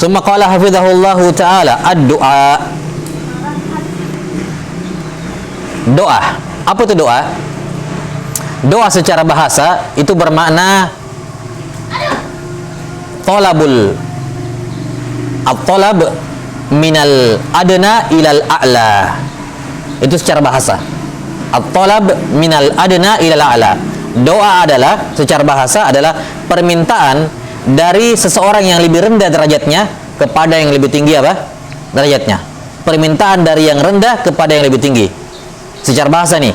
Summa qala hafizahullahu ta'ala ad-du'a. Doa. Apa itu doa? Doa secara bahasa itu bermakna talabul at-talab minal adna ilal a'la. Itu secara bahasa. At-talab minal adna ilal a'la. Doa adalah secara bahasa adalah permintaan dari seseorang yang lebih rendah derajatnya kepada yang lebih tinggi apa? Derajatnya. Permintaan dari yang rendah kepada yang lebih tinggi. Secara bahasa nih,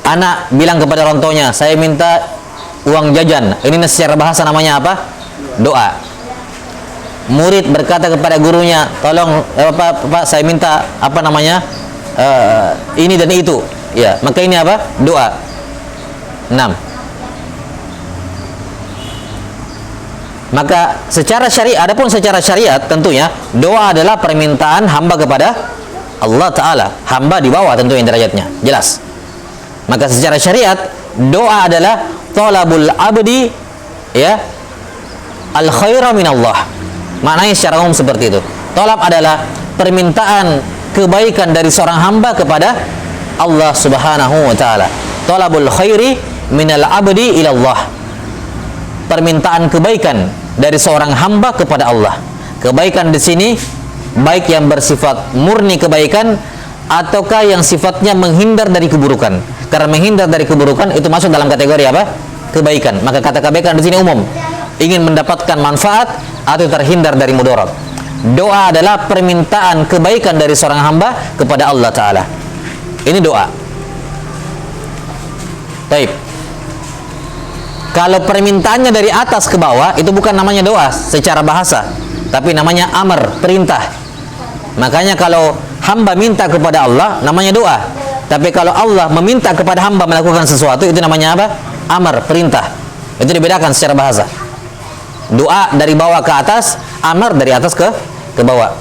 anak bilang kepada orang tuanya, saya minta uang jajan. Ini secara bahasa namanya apa? Doa. Murid berkata kepada gurunya, tolong Pak, saya minta apa namanya? Ini dan itu. Ya, maka ini apa? Doa. 6. Maka secara syariat, adapun secara syariat tentunya doa adalah permintaan hamba kepada Allah Ta'ala. Hamba di bawah tentunya derajatnya, jelas. Maka secara syariat doa adalah talabul abdi ya al khaira min Allah. Maknanya secara umum seperti itu. Talab adalah permintaan kebaikan dari seorang hamba kepada Allah Subhanahu wa taala. Talabul khairi minal abdi ila Allah. Permintaan kebaikan dari seorang hamba kepada Allah. Kebaikan di sini baik yang bersifat murni kebaikan ataukah yang sifatnya menghindar dari keburukan. Karena menghindar dari keburukan itu masuk dalam kategori apa? Kebaikan. Maka kata kebaikan di sini umum. Ingin mendapatkan manfaat atau terhindar dari mudarat. Doa adalah permintaan kebaikan dari seorang hamba kepada Allah Ta'ala. Ini doa. Baik. Kalau permintaannya dari atas ke bawah, itu bukan namanya doa secara bahasa, tapi namanya amar, perintah. Makanya kalau hamba minta kepada Allah, namanya doa. Tapi kalau Allah meminta kepada hamba melakukan sesuatu, itu namanya apa? Amar, perintah. Itu dibedakan secara bahasa. Doa dari bawah ke atas, amar dari atas ke bawah.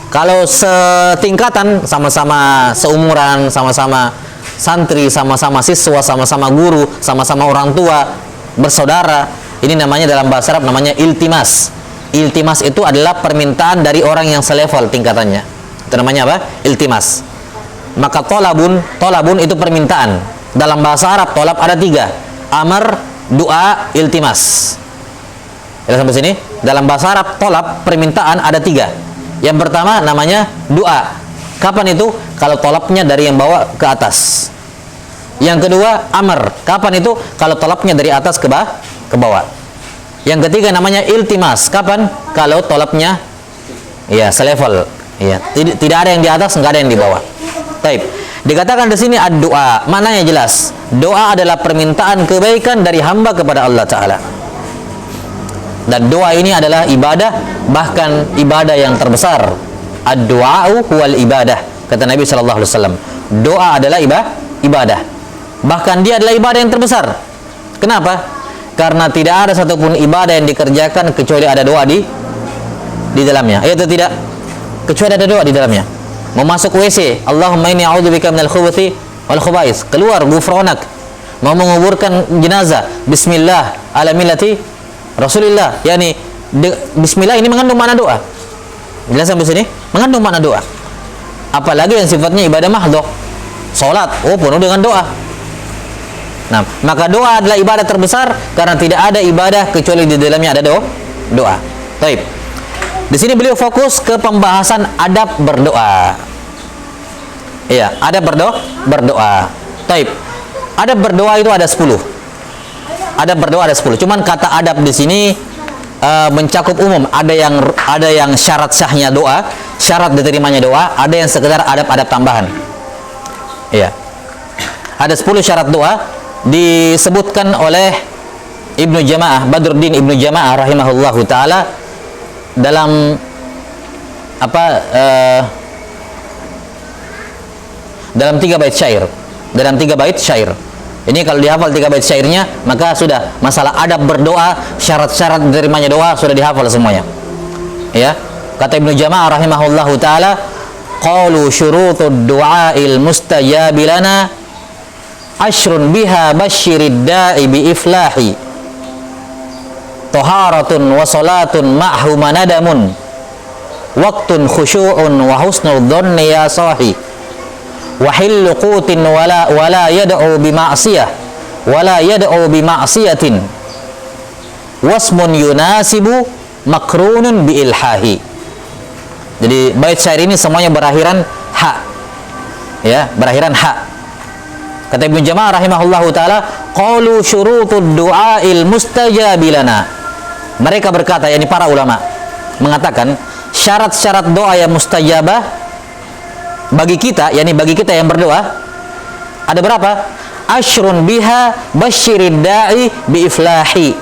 Kalau setingkatan, sama-sama seumuran, sama-sama santri, sama-sama siswa, sama-sama guru, sama-sama orang tua, bersaudara, ini namanya dalam bahasa Arab namanya iltimas. Iltimas itu adalah permintaan dari orang yang selevel tingkatannya. Itu namanya apa? Iltimas. Maka tolabun itu permintaan. Dalam bahasa Arab tolab ada 3. Amar, doa, iltimas. Ya, sampai sini. Dalam bahasa Arab tolab permintaan ada 3. Yang pertama namanya doa. Kapan itu? Kalau tolabnya dari yang bawah ke atas. Yang kedua amar. Kapan itu? Kalau tolabnya dari atas ke bawah. Yang ketiga namanya iltimas. Kapan? Kalau tolabnya ya selevel. Ya, tidak ada yang di atas, enggak ada yang di bawah. Baik. Dikatakan di sini ad-doa. Maknanya jelas. Doa adalah permintaan kebaikan dari hamba kepada Allah Ta'ala. Dan doa ini adalah ibadah, bahkan ibadah yang terbesar. Ad-du'a'u huwal ibadah. Kata Nabi sallallahu alaihi wasallam. Doa adalah ibadah. Bahkan dia adalah ibadah yang terbesar. Kenapa? Karena tidak ada satupun ibadah yang dikerjakan kecuali ada doa di dalamnya. Itu tidak, kecuali ada doa di dalamnya. Mau masuk WC, Allahumma inni a'udzubika minal khubuthi wal khubais. Keluar gufronak. Mau menguburkan jenazah, bismillah ala millati Rasulillah. Yani bismillah ini mengandung makna doa. Jelas sampai sini? Mengandung makna doa. Apalagi yang sifatnya ibadah mahdhah. Salat, penuh dengan doa. Nah, maka doa adalah ibadah terbesar karena tidak ada ibadah kecuali di dalamnya ada doa. Baik. Di sini beliau fokus ke pembahasan adab berdoa. Iya, adab berdoa. Baik. Adab berdoa itu ada 10. Adab berdoa ada 10. Cuman kata adab di sini mencakup umum. Ada yang syarat sahnya doa, syarat diterimanya doa, ada yang sekedar adab-adab tambahan. Iya. Ada 10 syarat doa disebutkan oleh Ibnu Jama'ah, Badruddin Ibnu Jama'ah rahimahullahu taala dalam dalam 3 bait syair. Dalam 3 bait syair. Ini kalau dihafal 3 bait syairnya, maka sudah masalah adab berdoa, syarat-syarat diterimanya doa sudah dihafal semuanya. Ya. Kata Ibnu Jama'ah rahimahullahu taala, qalu syurutud du'ail mustajabi lana ashrun biha basyirid da'i bi iflahi. taharatun wa salatun ma'hu manadamun waqtun khusyu'un wa husnul dhanni ya sahi wa hillu qutin wala yad'u bi ma'siyah wala yad'u bi ma'siyatin wasmun yunasibu makrunun bi ilhahi. Jadi bait syair ini semuanya berakhiran ha, ya, berakhiran ha. Kata Ibnu Jama'ah rahimahullahu taala, qalu syurutud du'ail mustajabi lana. Mereka berkata, yakni para ulama mengatakan syarat-syarat doa yang mustajabah bagi kita, yakni bagi kita yang berdoa ada berapa? Asyrun biha basyirid da'i bi iflahi.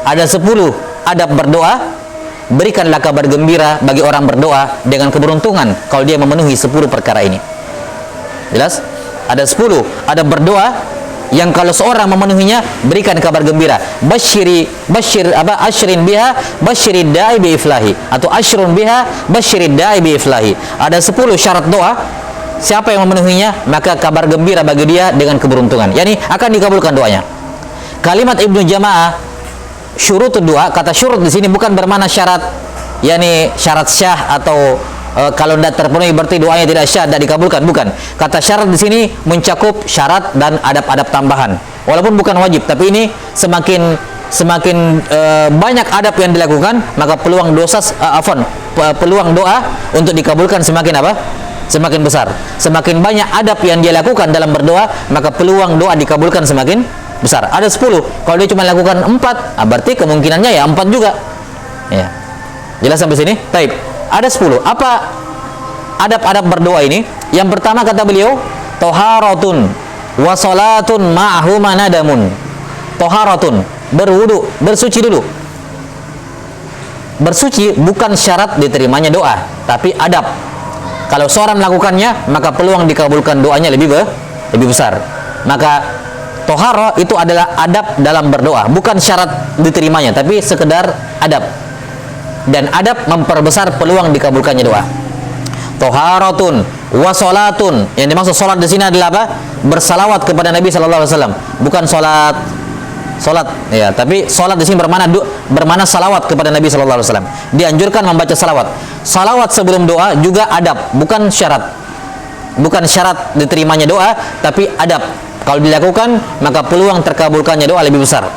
Ada 10 adab berdoa, berikanlah kabar gembira bagi orang berdoa dengan keberuntungan kalau dia memenuhi 10 perkara ini. Jelas? Ada 10 adab berdoa yang kalau seorang memenuhinya berikan kabar gembira. Asyrin biha basyirid da'i bi iflahi, atau asyrun biha basyirid da'i bi iflahi. Ada 10 syarat doa, siapa yang memenuhinya maka kabar gembira bagi dia dengan keberuntungan, yakni akan dikabulkan doanya. Kalimat Ibnu Jama'ah syurutud doa, kata syurut di sini bukan bermakna syarat, yakni syarat syah atau kalau tidak terpenuhi berarti doanya tidak syah, tidak dikabulkan, bukan. Kata syarat di sini mencakup syarat dan adab-adab tambahan. Walaupun bukan wajib, tapi ini semakin banyak adab yang dilakukan, maka peluang peluang doa untuk dikabulkan semakin apa? Semakin besar. Semakin banyak adab yang dia lakukan dalam berdoa, maka peluang doa dikabulkan semakin besar. Ada 10. Kalau dia cuma lakukan 4, berarti kemungkinannya ya 4 juga. Ya. Jelas sampai sini? Baik. Ada 10. Apa adab-adab berdoa ini? Yang pertama kata beliau, taharatun wa salatun ma'hu manadamun. Taharatun, berwudu, bersuci dulu. Bersuci bukan syarat diterimanya doa, tapi adab. Kalau seorang melakukannya, maka peluang dikabulkan doanya lebih besar. Maka tohara itu adalah adab dalam berdoa, bukan syarat diterimanya, tapi sekedar adab. Dan adab memperbesar peluang dikabulkannya doa. Toharatun wa salatun, yang dimaksud salat di sini adalah apa? Bersalawat kepada Nabi sallallahu alaihi wasallam, bukan salat ya, tapi salat di sini bermakna salawat kepada Nabi sallallahu alaihi wasallam. Dianjurkan membaca salawat. Salawat sebelum doa juga adab, bukan syarat. Bukan syarat diterimanya doa, tapi adab. Kalau dilakukan, maka peluang terkabulkannya doa lebih besar.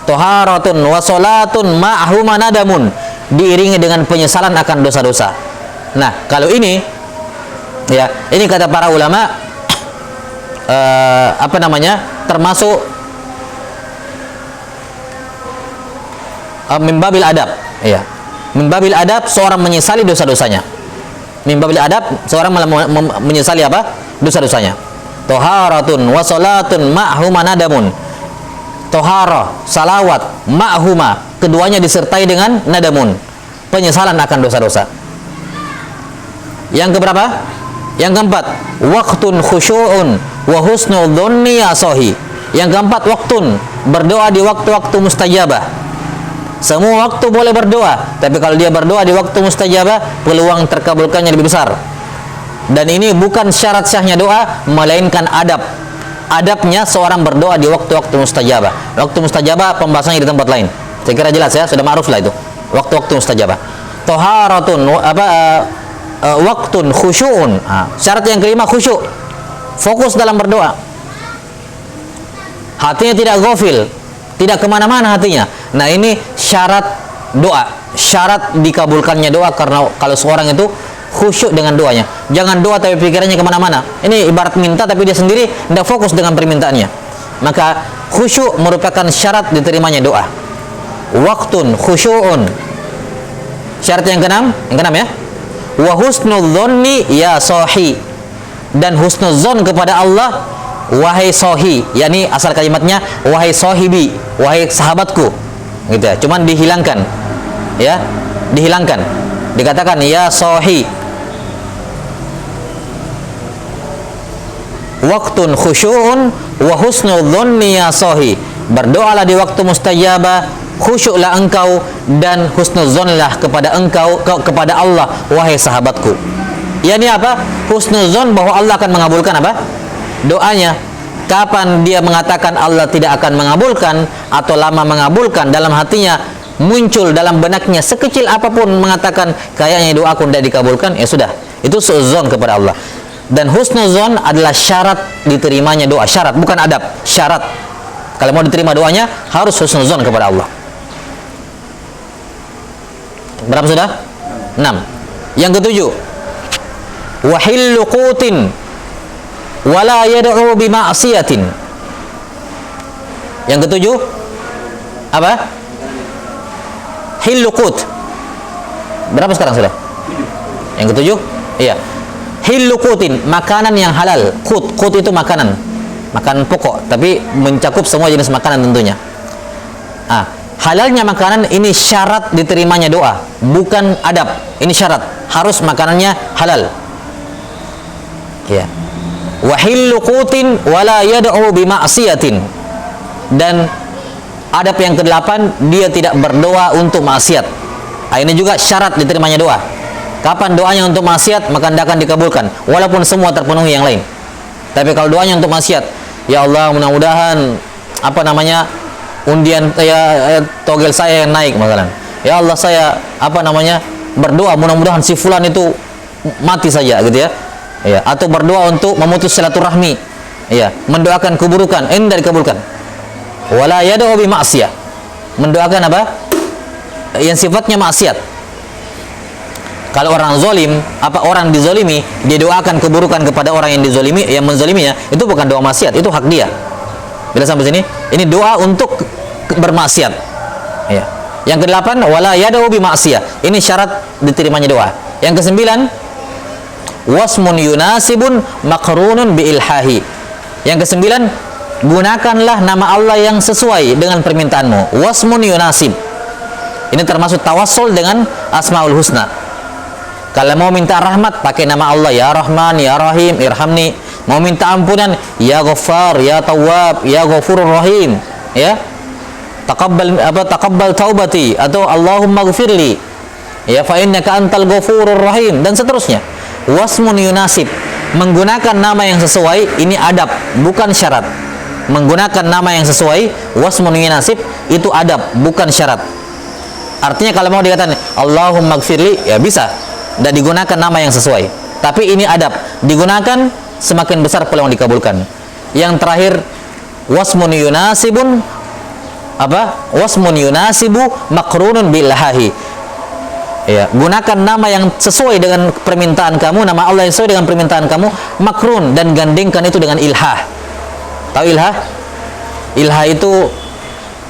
Toharatun wa salatun ma'hu manadamun, diiringi dengan penyesalan akan dosa-dosa. Nah, kalau ini ya, ini kata para ulama termasuk mimbabil adab, ya. Mimbabil adab seorang menyesali dosa-dosanya. Mimbabil adab seorang menyesali apa? Dosa-dosanya. Toharatun wa salatun ma'hu manadamun. Tohara, salawat, ma'huma, keduanya disertai dengan nadamun, penyesalan akan dosa-dosa. Yang keberapa? Yang keempat, waqtun khusyu'un wa husnul dhanni ya sahi. Yang keempat, waktun, berdoa di waktu-waktu mustajabah. Semua waktu boleh berdoa, tapi kalau dia berdoa di waktu mustajabah, peluang terkabulkannya lebih besar. Dan ini bukan syarat syahnya doa, melainkan adab. Adabnya seorang berdoa di waktu-waktu mustajabah. Waktu mustajabah pembahasannya di tempat lain. Saya kira jelas ya, sudah ma'ruf lah itu. Waktu-waktu mustajabah. Toharatun waktun khusyu'un. Syarat yang kelima khusyuk. Fokus dalam berdoa. Hatinya tidak ghafil, tidak kemana-mana hatinya. Nah, ini syarat doa, syarat dikabulkannya doa, karena kalau seorang itu khusyuk dengan doanya. Jangan doa tapi pikirannya kemana-mana. Ini ibarat minta tapi dia sendiri tidak fokus dengan permintaannya. Maka khusyuk merupakan syarat diterimanya doa. Waktun khusyu'un. Syarat yang keenam ya. Wa husnul dhanni ya sahi. Dan husnuzon kepada Allah, wahai sahi, yakni asal kalimatnya wahai sahibi, wahai sahabatku, gitu ya. Cuman dihilangkan, ya, dihilangkan, dikatakan ya sahi. Waktun khusyu'un wa husnul dhanni ya sahi. Berdoalah di waktu mustajabah, khusyuklah engkau dan husnuzonlah kepada engkau, kepada Allah, wahai sahabatku. Ya, ini apa? Husnuzon bahwa Allah akan mengabulkan apa? Doanya. Kapan dia mengatakan Allah tidak akan mengabulkan atau lama mengabulkan, dalam hatinya muncul dalam benaknya sekecil apapun mengatakan kayaknya doaku tidak dikabulkan, ya sudah, itu suudzon kepada Allah. Dan husnuzon adalah syarat diterimanya doa, syarat bukan adab, syarat. Kalau mau diterima doanya harus husnuzon kepada Allah. Berapa sudah? 6. Yang ketujuh, wahillu qutin wala yad'u bima'siyatin. Yang ketujuh apa? Hillu qut. Berapa sekarang sudah? Yang ketujuh? Iya. Hillu qutin, makanan yang halal. Qut itu makanan, makanan pokok, tapi mencakup semua jenis makanan tentunya. Halalnya makanan ini syarat diterimanya doa, bukan adab. Ini syarat, harus makanannya halal. Ya. Wa hillu qutin wala yad'u bima'siyatin. Dan adab yang ke-8, dia tidak berdoa untuk maksiat. Ini juga syarat diterimanya doa. Kapan doanya untuk maksiat, maka tidak akan dikabulkan, walaupun semua terpenuhi yang lain. Tapi kalau doanya untuk maksiat, ya Allah mudah-mudahan undian togel saya yang naik misalnya. Ya Allah saya berdoa mudah-mudahan si fulan itu mati saja gitu ya. Ya, atau berdoa untuk memutus silaturahmi. Ya, mendoakan keburukan, ini tidak dikabulkan. Wala yad'u bi ma'siyah. Mendoakan apa? Yang sifatnya maksiat. Kalau orang zolim, orang dizolimi, dia doakan keburukan kepada orang yang dizolimi, yang menzoliminya, itu bukan doa maksiat, itu hak dia. Bila sampai sini, ini doa untuk bermaksiat. Ya. Yang ke-8, wala yad'u bi ma'siyah. Ini syarat diterimanya doa. Yang ke-9, wasmun yunasibun makrunun bi ilhahi. Yang ke-9, gunakanlah nama Allah yang sesuai dengan permintaanmu. Wasmun yunasib. Ini termasuk tawassul dengan Asmaul Husna. Kalau mau minta rahmat, pakai nama Allah, ya Rahman, ya Rahim, irhamni. Mau minta ampunan, ya Ghaffar, ya Tawwab, ya Ghafurur Rahim. Ya. Taqabbal taubati, atau Allahumma ghfirli. Ya, fa innaka antal Ghafurur Rahim, dan seterusnya. Wasmun yunasib, menggunakan nama yang sesuai, ini adab, bukan syarat. Menggunakan nama yang sesuai, wasmun yunasib, itu adab, bukan syarat. Artinya kalau mau dikatakan Allahumma ghfirli, ya bisa. Dan digunakan nama yang sesuai. Tapi ini adab, digunakan semakin besar peluang dikabulkan. Yang terakhir, wasmun yunasibun wasmun yunasibu makrunun billahi. Ya, gunakan nama yang sesuai dengan permintaan kamu, nama Allah yang sesuai dengan permintaan kamu, makrun, dan gandengkan itu dengan ilhah. Tahu ilhah? Ilhah itu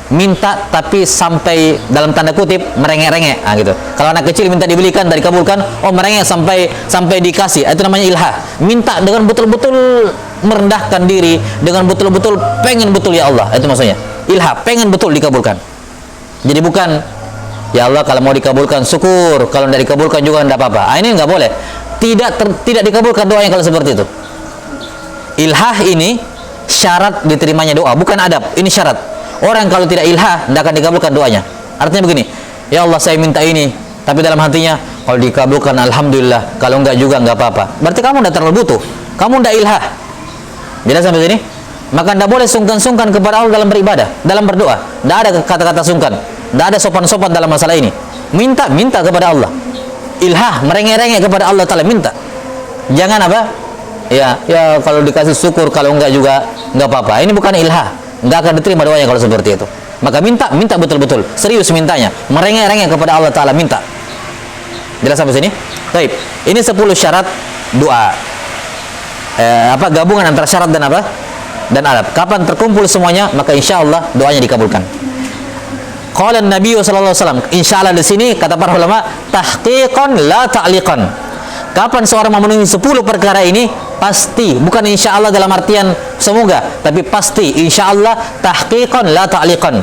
minta tapi sampai dalam tanda kutip merengek-rengek, gitu. Kalau anak kecil minta dibelikan, dari kabulkan, merengek sampai dikasih, itu namanya ilhah. Minta dengan betul-betul merendahkan diri, dengan betul-betul pengen betul, ya Allah, itu maksudnya ilhah, pengen betul dikabulkan. Jadi bukan ya Allah kalau mau dikabulkan syukur, kalau tidak dikabulkan juga tidak apa-apa. Ini nggak boleh, tidak dikabulkan doanya kalau seperti itu. Ilhah ini syarat diterimanya doa, bukan adab, ini syarat. Orang kalau tidak ilhah, tidak akan dikabulkan doanya. Artinya begini, ya Allah saya minta ini, tapi dalam hatinya, kalau dikabulkan alhamdulillah, kalau enggak juga enggak apa-apa. Berarti kamu tidak terlalu butuh, kamu tidak ilhah. Bila sampai sini, maka tidak boleh sungkan-sungkan kepada Allah dalam beribadah, dalam berdoa. Tidak ada kata-kata sungkan, tidak ada sopan-sopan dalam masalah ini. Minta kepada Allah. Ilhah, merengek-rengek kepada Allah Ta'ala, minta. Jangan ya kalau dikasih syukur, kalau enggak juga enggak apa-apa. Ini bukan ilhah. Nggak akan diterima doanya kalau seperti itu. Maka minta betul-betul, serius mintanya, merengek-rengek kepada Allah Ta'ala, minta. Jelas sampai sini? Baik. Ini 10 syarat doa. Gabungan antara syarat dan adab. Kapan terkumpul semuanya, maka insya Allah doanya dikabulkan. Qala Nabi sallallahu alaihi wasallam, insya Allah di sini kata para ulama, tahqiqan la ta'liqan. Kapan seorang memenuhi 10 perkara ini, pasti, bukan insya Allah dalam artian semoga, tapi pasti, insya Allah, tahqiqan la ta'liqan.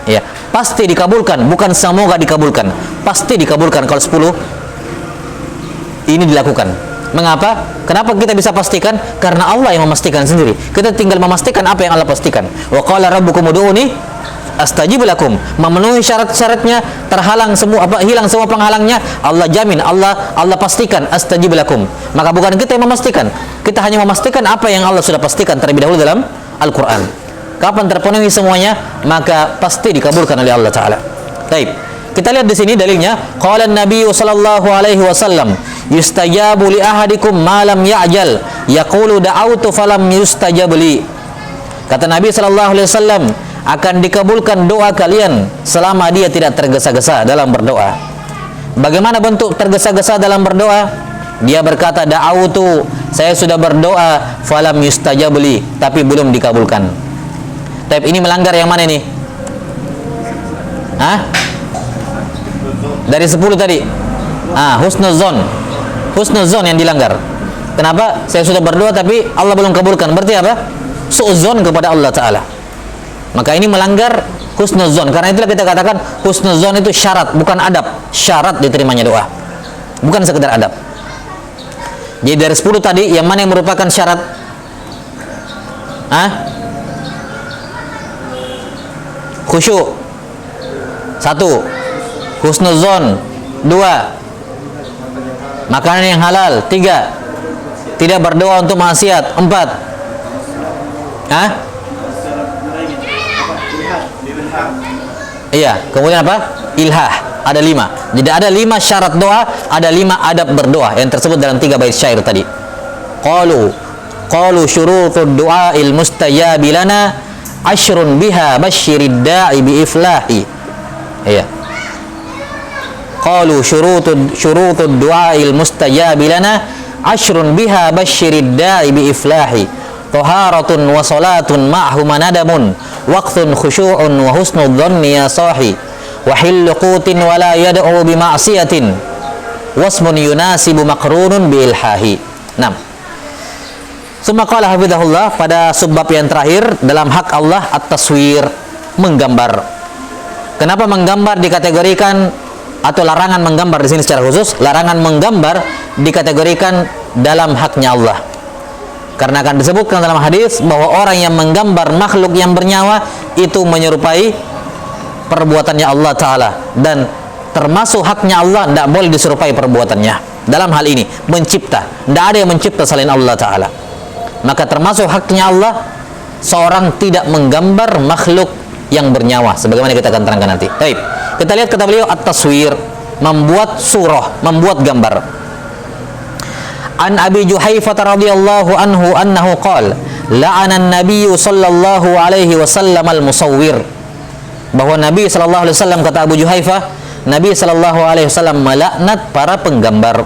Ya, pasti dikabulkan, bukan semoga dikabulkan, pasti dikabulkan kalau 10 ini dilakukan. Mengapa? Kenapa kita bisa pastikan? Karena Allah yang memastikan sendiri. Kita tinggal memastikan apa yang Allah pastikan. Wa qala rabbukum ud'uni astajib lakum. Memenuhi syarat-syaratnya, terhalang semua hilang semua penghalangnya, Allah jamin, Allah pastikan astajib lakum. Maka bukan kita yang memastikan, kita hanya memastikan apa yang Allah sudah pastikan terlebih dahulu dalam Al-Qur'an. Kapan terpenuhi semuanya, maka pasti dikabulkan oleh Allah Ta'ala. Taib. Kita lihat di sini dalilnya. Qala Nabi sallallahu alaihi wasallam, yustajabu li ahadikum ma lam ya'jal, yaqulu da'autu falam yustajab li. Kata Nabi sallallahu alaihi wasallam, akan dikabulkan doa kalian selama dia tidak tergesa-gesa dalam berdoa. Bagaimana bentuk tergesa-gesa dalam berdoa? Dia berkata, da'autu, saya sudah berdoa, falam yustajab li, tapi belum dikabulkan. Taib, ini melanggar yang mana ini? Hah? Dari 10 tadi. Husnuzon. Husnuzon yang dilanggar. Kenapa? Saya sudah berdoa tapi Allah belum kabulkan. Berarti apa? Su'uzon kepada Allah Ta'ala. Maka ini melanggar husnuzon. Karena itulah kita katakan husnuzon itu syarat, bukan adab. Syarat diterimanya doa, bukan sekedar adab. Jadi dari 10 tadi, yang mana yang merupakan syarat? Khusyuk 1, husnuzon 2, makanan yang halal 3, tidak berdoa untuk maksiat 4, iya, kemudian apa? Ilhah, ada 5. Jadi ada 5 syarat doa, ada 5 adab berdoa yang tersebut dalam 3 bait syair tadi. Qalu syurutud du'ail mustajabi lana asyrun biha basyirid da'i bi iflahi. Iya. Qalu syurutud du'ail mustajabi lana asyrun biha basyirid da'i bi iflahi. Taharatun wa salatun ma'hu manadamun waqtun khusyu'un wa husnul dhanni ya sahi wa hillu qutin wa la yad'u bi ma'siyatin wasmun yunasibu maqrunun bi ilhahi. 6. Summa qala hafizahullah, pada subbab yang terakhir dalam hak Allah, at-taswir, menggambar. Kenapa menggambar dikategorikan, atau larangan menggambar di sini secara khusus? Larangan menggambar dikategorikan dalam haknya Allah. Karena akan disebutkan dalam hadis bahwa orang yang menggambar makhluk yang bernyawa itu menyerupai perbuatannya Allah Ta'ala, dan termasuk haknya Allah, tidak boleh diserupai perbuatannya. Dalam hal ini mencipta, tidak ada yang mencipta selain Allah Ta'ala. Maka termasuk haknya Allah, seorang tidak menggambar makhluk yang bernyawa, sebagaimana kita akan terangkan nanti. Baik, kita lihat kata beliau, at-taswir, membuat surah, membuat gambar. An Abi Juhaifah radhiyallahu anhu annahu qala la'ana an-nabiy sallallahu alaihi wasallam al-musawwir, bahwa Nabi sallallahu alaihi wasallam, kata Abu Juhaifah, Nabi sallallahu alaihi wasallam melaknat para penggambar,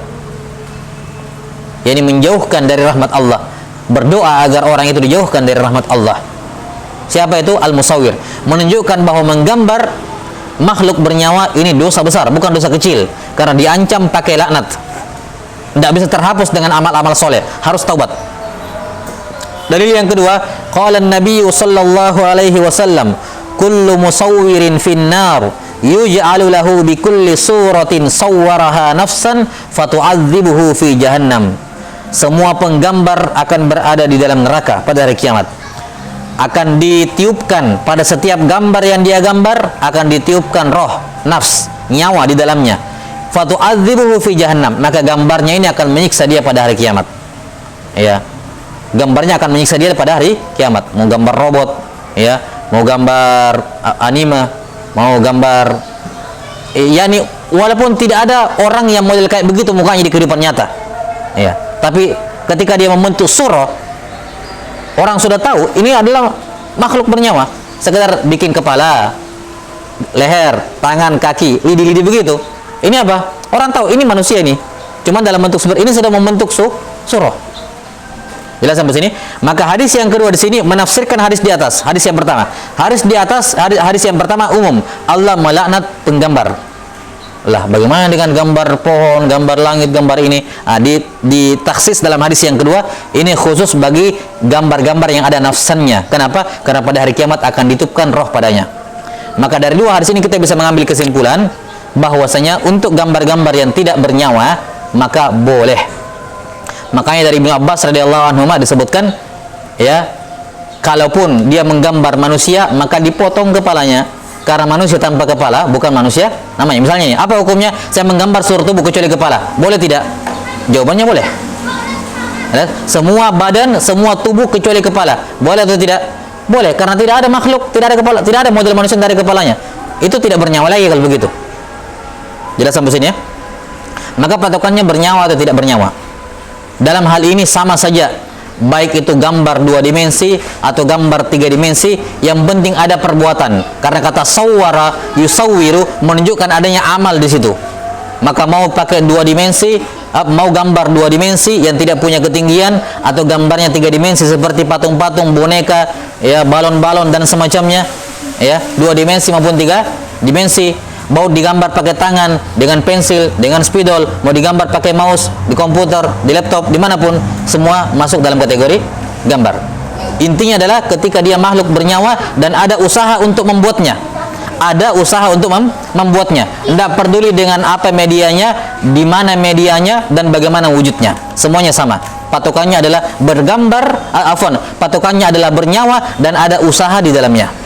yakni menjauhkan dari rahmat Allah, berdoa agar orang itu dijauhkan dari rahmat Allah. Siapa itu? Al-musawwir. Menunjukkan bahwa menggambar makhluk bernyawa ini dosa besar, bukan dosa kecil, karena diancam pakai laknat. Tidak bisa terhapus dengan amal-amal soleh, harus taubat. Dalil yang kedua, qala an-nabiy sallallahu alaihi wasallam, kullu musawwirin finnar yuj'alu lahu bi kulli suratin sawwaraha nafsan fatu'adzibuhu fi jahannam. Semua penggambar akan berada di dalam neraka pada hari kiamat. Akan ditiupkan pada setiap gambar yang dia gambar, akan ditiupkan roh, nafs, nyawa di dalamnya. Fatu'adzibuhu fi jahannam, maka gambarnya ini akan menyiksa dia pada hari kiamat. Ya. Gambarnya akan menyiksa dia pada hari kiamat. Mau gambar robot, ya, mau gambar anime, mau gambar yakni walaupun tidak ada orang yang model kayak begitu mukanya di kehidupan nyata. Ya. Tapi ketika dia membentuk surah, orang sudah tahu ini adalah makhluk bernyawa. Sekedar bikin kepala, leher, tangan, kaki, lidi-lidi begitu. Ini apa? Orang tahu ini manusia ini. Cuma dalam bentuk seperti ini sudah membentuk surah. Jelas sampai sini? Maka hadis yang kedua di sini menafsirkan hadis di atas. Hadis yang pertama. Hadis di atas, hadis yang pertama umum. Allah melaknat penggambar. Lah, bagaimana dengan gambar pohon, gambar langit, gambar ini? Ditaksis dalam hadis yang kedua, ini khusus bagi gambar-gambar yang ada nafsannya. Kenapa? Karena pada hari kiamat akan ditutupkan roh padanya. Maka dari dua hadis ini kita bisa mengambil kesimpulan bahwasanya untuk gambar-gambar yang tidak bernyawa maka boleh. Makanya dari Ibnu Abbas radhiyallahu anhu disebutkan, ya, kalaupun dia menggambar manusia maka dipotong kepalanya. Karena manusia tanpa kepala bukan manusia namanya. Misalnya ini, apa hukumnya? Saya menggambar seluruh tubuh kecuali kepala. Boleh tidak? Jawabannya boleh. Semua badan, semua tubuh kecuali kepala. Boleh atau tidak? Boleh, karena tidak ada makhluk, tidak ada kepala, tidak ada model manusia dari kepalanya. itu tidak bernyawa lagi kalau begitu. Jelas sampai sini ya? Maka patokannya bernyawa atau tidak bernyawa. Dalam hal ini sama saja, baik itu gambar 2 dimensi atau gambar 3 dimensi, yang penting ada perbuatan. Karena kata sawwara yusawwiru menunjukkan adanya amal di situ. Maka mau pakai 2 dimensi, mau gambar 2 dimensi yang tidak punya ketinggian, atau gambarnya 3 dimensi seperti patung-patung, boneka, ya, balon-balon dan semacamnya, ya, 2 dimensi maupun 3 dimensi. Mau digambar pakai tangan, dengan pensil, dengan spidol, mau digambar pakai mouse, di komputer, di laptop, dimanapun, semua masuk dalam kategori gambar. Intinya adalah ketika dia makhluk bernyawa dan ada usaha untuk membuatnya, ada usaha untuk membuatnya. Tidak peduli dengan apa medianya, di mana medianya, dan bagaimana wujudnya, semuanya sama. Patokannya adalah patokannya adalah bernyawa dan ada usaha di dalamnya.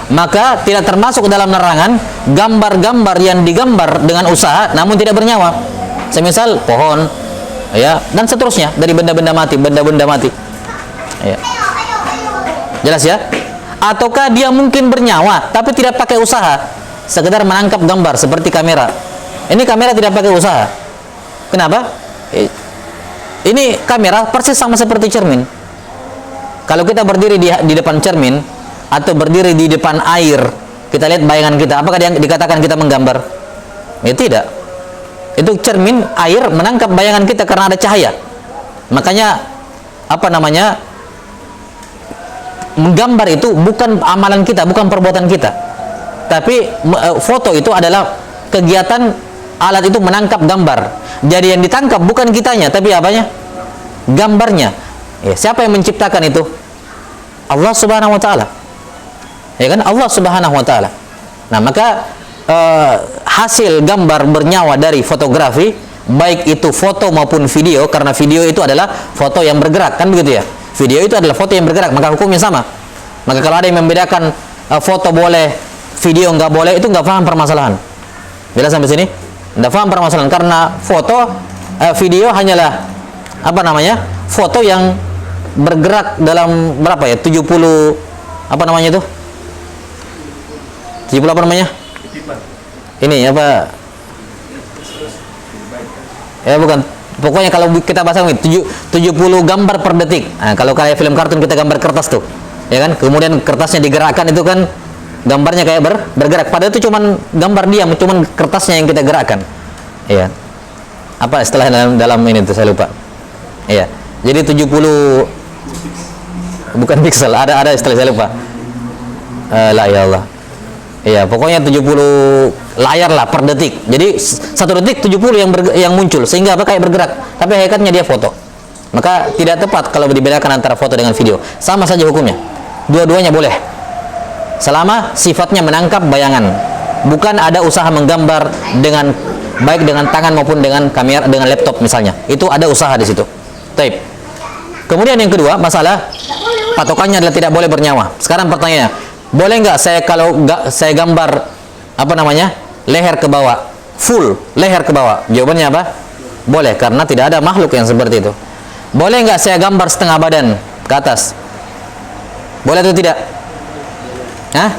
Maka tidak termasuk dalam larangan gambar-gambar yang digambar dengan usaha namun tidak bernyawa. Semisal pohon, ya, dan seterusnya dari benda-benda mati, Ya. Jelas ya? Ataukah dia mungkin bernyawa tapi tidak pakai usaha, sekedar menangkap gambar seperti kamera. Ini kamera tidak pakai usaha. Kenapa? Ini kamera persis sama seperti cermin. Kalau kita berdiri di depan cermin atau berdiri di depan air, kita lihat bayangan kita, apakah dikatakan kita menggambar? Ya tidak. Itu cermin, air menangkap bayangan kita karena ada cahaya. Makanya menggambar itu bukan amalan kita, bukan perbuatan kita. Tapi foto itu adalah kegiatan alat itu menangkap gambar. Jadi yang ditangkap bukan kitanya, tapi apanya? Gambarnya. Ya, siapa yang menciptakan itu? Allah Subhanahu wa taala. Ya kan, Allah Subhanahu wa taala. Nah, maka hasil gambar bernyawa dari fotografi, baik itu foto maupun video, karena video itu adalah foto yang bergerak, kan begitu ya? Video itu adalah foto yang bergerak, maka hukumnya sama. Maka kalau ada yang membedakan foto boleh, video nggak boleh, itu nggak paham permasalahan. Jelas sampai sini? Nggak paham permasalahan, karena foto, video hanyalah foto yang bergerak dalam berapa ya? 70 ini apa? Ya bukan. Pokoknya kalau kita bahasa 70 gambar per detik. Nah, kalau kayak film kartun kita gambar kertas tuh, ya kan? Kemudian kertasnya digerakkan, itu kan gambarnya kayak bergerak. Padahal itu cuman gambar diam, cuman kertasnya yang kita gerakkan. Iya. Apa istilah dalam ini tuh saya lupa. Iya. Jadi 70 bukan pixel, ada istilah saya lupa. La ya Allah. Iya, pokoknya 70 layar lah per detik. Jadi 1 detik 70 yang muncul, sehingga kayak bergerak. Tapi hakikatnya dia foto. Maka tidak tepat kalau dibedakan antara foto dengan video. Sama saja hukumnya. Dua-duanya boleh. Selama sifatnya menangkap bayangan. Bukan ada usaha menggambar dengan baik dengan tangan maupun dengan kamera, dengan laptop misalnya. Itu ada usaha di situ. Taib. Kemudian yang kedua, masalah patokannya adalah tidak boleh bernyawa. Sekarang pertanyaannya, boleh nggak saya gambar leher ke bawah, full leher ke bawah? Jawabannya apa? Boleh, karena tidak ada makhluk yang seperti itu. Boleh nggak saya gambar setengah badan ke atas? Boleh atau tidak? Hah?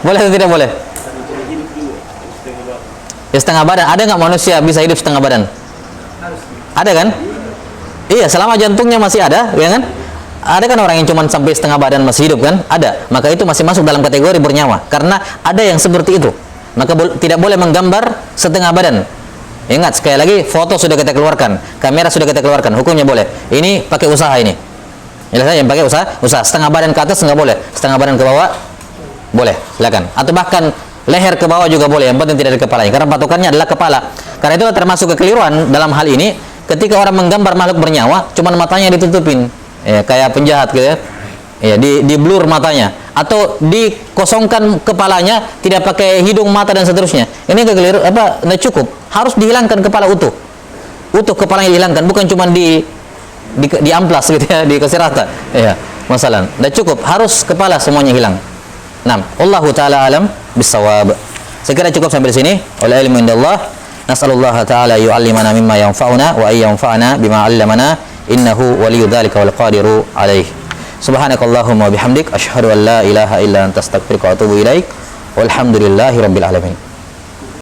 Boleh atau tidak boleh? Ya, setengah badan. Ada nggak manusia bisa hidup setengah badan? Ada kan? Iya, selama jantungnya masih ada, ya kan? Ada kan orang yang cuma sampai setengah badan masih hidup kan? Ada. Maka itu masih masuk dalam kategori bernyawa. Karena ada yang seperti itu. Maka tidak boleh menggambar setengah badan. Ingat, sekali lagi, foto sudah kita keluarkan, kamera sudah kita keluarkan, hukumnya boleh. Ini pakai usaha ini. Jelas, yang pakai usaha. Setengah badan ke atas nggak boleh. Setengah badan ke bawah boleh. Silakan. Atau bahkan leher ke bawah juga boleh. Yang penting tidak di kepalanya. Karena patokannya adalah kepala. Karena itu termasuk kekeliruan dalam hal ini. Ketika orang menggambar makhluk bernyawa, cuman matanya ditutupin. Ya, kayak penjahat gitu ya. Ya, di blur matanya, atau dikosongkan kepalanya, tidak pakai hidung, mata dan seterusnya. Ini kekeliru nggak cukup. Harus dihilangkan kepala utuh. Utuh kepalanya dihilangkan, bukan cuma di amplas gitu ya, dikasih rata. Ya, masalah. Nggak cukup, harus kepala semuanya hilang. Nah, Allahu taala alam bisawab. Saya kira cukup sampai di sini. Wal ilmu indallah. Nas'alullah taala yu'allimana mimma yanfa'una wa ayyanfa'ana bima 'allamana. Innahu waliyyu dzalika wal qadiru alaih. Subhanakallahumma wa bihamdik asyhadu an la ilaha illa anta astaghfiruka wa atubu ilaik. Walhamdulillahirabbil alamin.